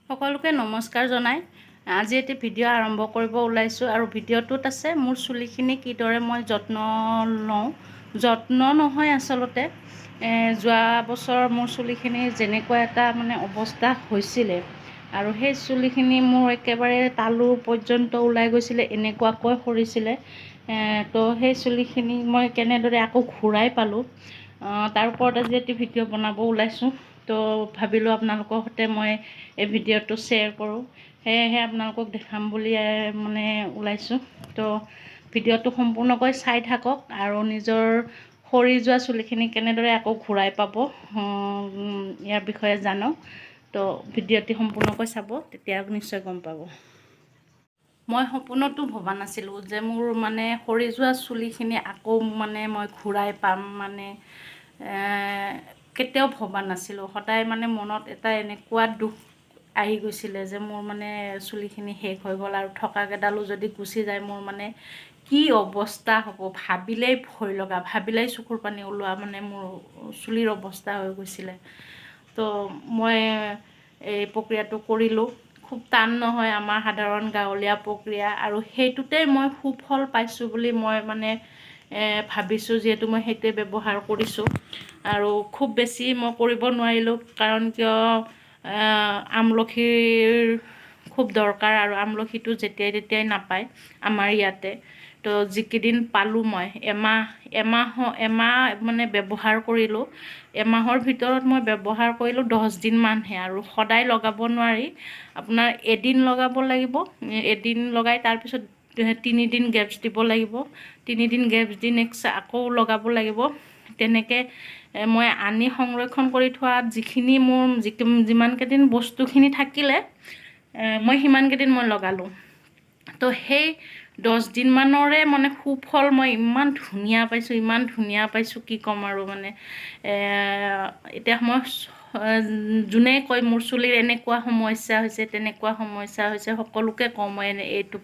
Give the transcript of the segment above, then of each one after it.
সকলোকে নমস্কাৰ জনাই আজি এটি ভিডিঅ' আৰম্ভ কৰিব ওলাইছোঁ আৰু ভিডিঅ'টোত আছে মোৰ চুলিখিনি কিদৰে মই যত্ন লওঁ। যত্ন নহয় আচলতে যোৱা বছৰ মোৰ চুলিখিনি যেনেকুৱা এটা অৱস্থা হৈছিলে আৰু সেই চুলিখিনি মোৰ একেবাৰে তালু পৰ্যন্ত ওলাই গৈছিলে, এনেকুৱাকৈ সৰিছিলে। তো সেই চুলিখিনি মই কেনেদৰে আকৌ ঘূৰাই পালোঁ তাৰ ওপৰত আজি এটি ভিডিঅ' বনাব ওলাইছোঁ। তো ভাবিলোঁ আপোনালোকৰ সৈতে মই এই ভিডিঅ'টো শ্বেয়াৰ কৰোঁ, সেয়েহে আপোনালোকক দেখাম বুলি ওলাইছোঁ। তো ভিডিঅ'টো সম্পূৰ্ণকৈ চাই থাকক আৰু নিজৰ সৰি যোৱা চুলিখিনি কেনেদৰে আকৌ ঘূৰাই পাব ইয়াৰ বিষয়ে জানক। তো ভিডিঅ'টি সম্পূৰ্ণকৈ চাব, তেতিয়া নিশ্চয় গম পাব। মই সপোনতো ভবা নাছিলোঁ যে মোৰ সৰি যোৱা চুলিখিনি আকৌ মই ঘূৰাই পাম। কেতিয়াও ভবা নাছিলোঁ। সদায় মনত এটা এনেকুৱা দুখ আহি গৈছিলে যে মোৰ চুলিখিনি শেষ হৈ গ'ল আৰু থকা কেইডালো যদি গুচি যায় মোৰ কি অৱস্থা হ'ব, ভাবিলেই ভয় লগা, ভাবিলেই চকুৰ পানী ওলোৱা মোৰ চুলিৰ অৱস্থা হৈ গৈছিলে। তো মই এই প্ৰক্ৰিয়াটো কৰিলোঁ। খুব টান নহয়, আমাৰ সাধাৰণ গাঁৱলীয়া প্ৰক্ৰিয়া, আৰু সেইটোতেই মই সুফল পাইছোঁ বুলি মই ভাবিছোঁ, যিহেতু মই সেইটোৱে ব্যৱহাৰ কৰিছোঁ। আৰু খুব বেছি মই কৰিব নোৱাৰিলোঁ, কাৰণ কিয় আমলখিৰ খুব দৰকাৰ আৰু আমলখিটো যেতিয়াই তেতিয়াই নাপায় আমাৰ ইয়াতে। তো যিকেইদিন পালোঁ মই এমাহ ব্যৱহাৰ কৰিলোঁ। এমাহৰ ভিতৰত মই ব্যৱহাৰ কৰিলোঁ 10 দিনমানহে, আৰু সদায় লগাব নোৱাৰি। আপোনাৰ এদিন লগাব লাগিব, এদিন লগাই তাৰপিছত 3 দিন গেপছ দিব লাগিব, 3 দিন গেপছ দি নেক্সট আকৌ লগাব লাগিব। তেনেকৈ মই আনি সংৰক্ষণ কৰি থোৱাত যিখিনি মোৰ যিমানকেইদিন বস্তুখিনি থাকিলে মই সিমানকেইদিন মই লগালোঁ। তো সেই 10 দিনমানৰে সুফল মই ইমান ধুনীয়া পাইছোঁ, ইমান ধুনীয়া পাইছোঁ, কি ক'ম আৰু এতিয়া মই যোনে কয় মোৰ চুলিৰ এনেকুৱা সমস্যা হৈছে, তেনেকুৱা সমস্যা হৈছে, সকলোকে কওঁ মই এইটো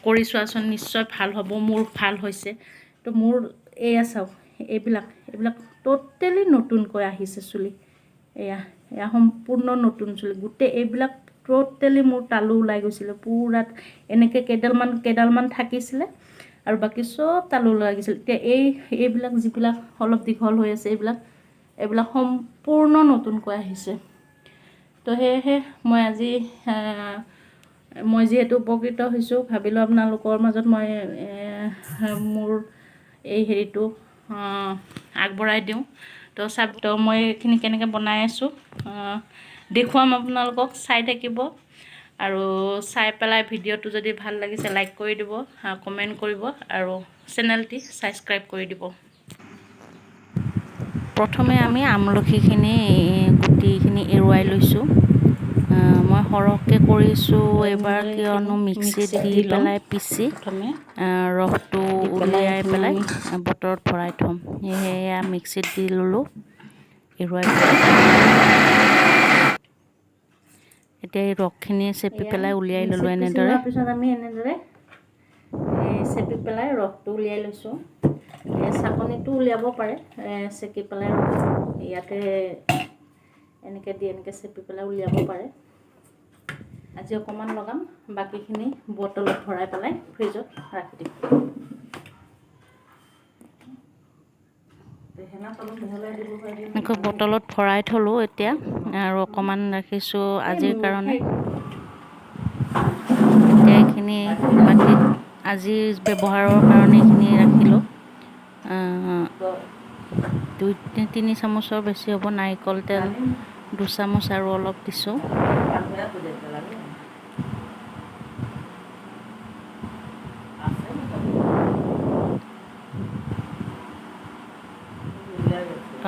কৰি চোৱাচোন, নিশ্চয় ভাল হ'ব। মোৰ ভাল হৈছে। তো মোৰ এয়া চাওক, এইবিলাক ট'টেলি নতুনকৈ আহিছে চুলি। এয়া সম্পূৰ্ণ নতুন চুলি। গোটেই এইবিলাক ট'টেলি মোৰ তালু ওলাই গৈছিলে পূৰা, এনেকৈ কেইডালমান থাকিছিলে আৰু বাকী চব তালু ওলাই গৈছিলে। এতিয়া এইবিলাক যিবিলাক অলপ দীঘল হৈ আছে, এইবিলাক সম্পূৰ্ণ নতুনকৈ আহিছে। তো সেয়েহে মই আজি মই যিহেতু উপকৃত হৈছোঁ, ভাবিলোঁ আপোনালোকৰ মাজত মই মোৰ এই হেৰিটো আগবঢ়াই দিওঁ। তো মই এইখিনি কেনেকৈ বনাই আছোঁ দেখুৱাম আপোনালোকক, চাই থাকিব। আৰু চাই পেলাই ভিডিঅ'টো যদি ভাল লাগিছে লাইক কৰি দিব, কমেণ্ট কৰিব আৰু চেনেলটি ছাবস্ক্ৰাইব কৰি দিব। প্ৰথমে আমি আমলখিখিনি গুটিখিনি এৰুৱাই লৈছোঁ। মই সৰহকৈ কৰিছোঁ এইবাৰ, কিয়নো মিক্সিত দি পেলাই পিচি ৰসটো উলিয়াই পেলাই বটলত ভৰাই থ'ম। সেয়া মিক্সিত দি ল'লোঁ, এৰুৱাই পেলাই। এতিয়া এই ৰসখিনি চেপি পেলাই উলিয়াই ল'লোঁ এনেদৰে। তাৰপিছত আমি এনেদৰে চেপি পেলাই ৰসটো উলিয়াই লৈছোঁ। চাকনিটো উলিয়াব পাৰে, চেকি পেলাই ইয়াতে এনেকৈ দি এনেকৈ চেপি পেলাই উলিয়াব পাৰে। আজি অকণমান লগাম, বাকীখিনি বটলত ভৰাই পেলাই ফ্ৰিজত ৰাখি দিম। এনেকৈ বটলত ভৰাই থ'লোঁ এতিয়া, আৰু অকণমান ৰাখিছোঁ আজিৰ কাৰণে। এতিয়া এইখিনি বাকী আজিৰ ব্যৱহাৰৰ কাৰণে এইখিনি ৰাখিলোঁ। 2-3 চামুচৰ বেছি হ'ব। নাৰিকল তেল 2 চামুচ আৰু অলপ দিছোঁ।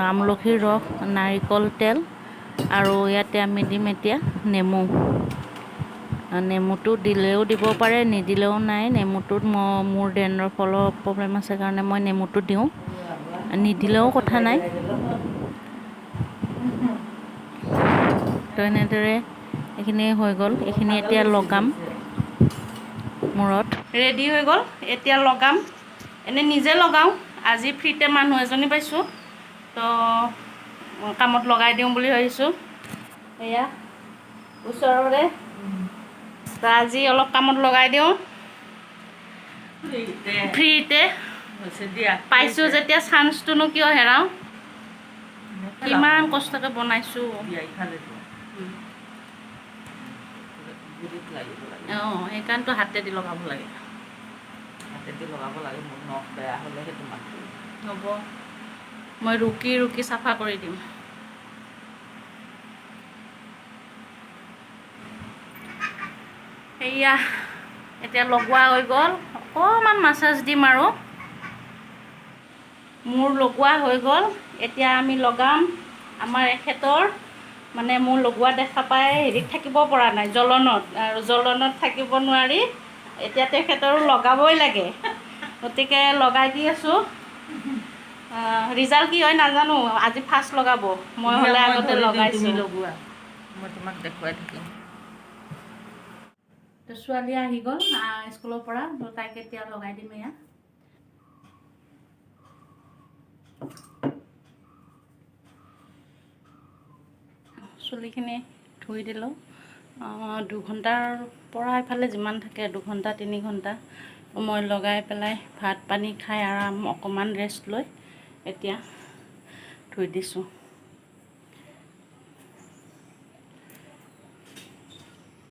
আমলখিৰ ৰস, নাৰিকল তেল, আৰু ইয়াতে আমি দিম এতিয়া নেমু। নেমুটো দিলেও দিব পাৰে, নিদিলেও নাই। নেমুটোত মোৰ ডেণ্ড্ৰফৰ প্ৰব্লেম আছে কাৰণে মই নেমুটো দিওঁ, নিদিলেও কথা নাই। তো এনেদৰে এইখিনি হৈ গ'ল। এইখিনি এতিয়া লগাম মূৰত। ৰেডি হৈ গ'ল, এতিয়া লগাম। এনেই নিজে লগাওঁ, আজি ফ্ৰীতে মানুহ এজনী পাইছোঁ, তো কামত লগাই দিওঁ বুলি ভাবিছোঁ। এয়া ওচৰৰে আজি অলপ কামত লগাই দিওঁ ফ্ৰীতে পাইছোঁ যেতিয়া চান্সটোনো কিয় হেৰাওঁ কিমান কষ্টকৈ বনাইছোঁ অঁ সেইকাৰণেতো হাতেদি লগাব লাগে মোৰ নখ বেয়া হ'লেহে তোমাক হ'ব মই ৰুকি ৰুকি চাফা কৰি দিম সেয়া এতিয়া লগোৱা হৈ গ'ল অকণমান মাছাজ দিম আৰু মোৰ লগোৱা হৈ গ'ল এতিয়া আমি লগাম আমাৰ এখেতৰ মানে মোৰ লগোৱা দেখা পাই হেৰিত থাকিব পৰা নাই জ্বলনত আৰু জ্বলনত থাকিব নোৱাৰি এতিয়া তেখেতৰো লগাবই লাগে গতিকে লগাই দি আছোঁ ৰিজাল্ট কি হয় নাজানো আজি ফাৰ্ষ্ট লগাব মই হ'লে আগতে লগাইছোঁ লগোৱা মই তোমাক দেখুৱাই থাকিম ছোৱালী আহি গ'ল স্কুলৰ পৰা তাইক এতিয়া লগাই দিম এয়া চুলিখিনি ধুই দিলোঁ 2 ঘণ্টাৰ পৰা এইফালে যিমান থাকে 2 ঘণ্টা 3 ঘণ্টা মই লগাই পেলাই ভাত পানী খাই আৰাম অকণমান ৰেষ্ট লৈ এতিয়া ধুই দিছোঁ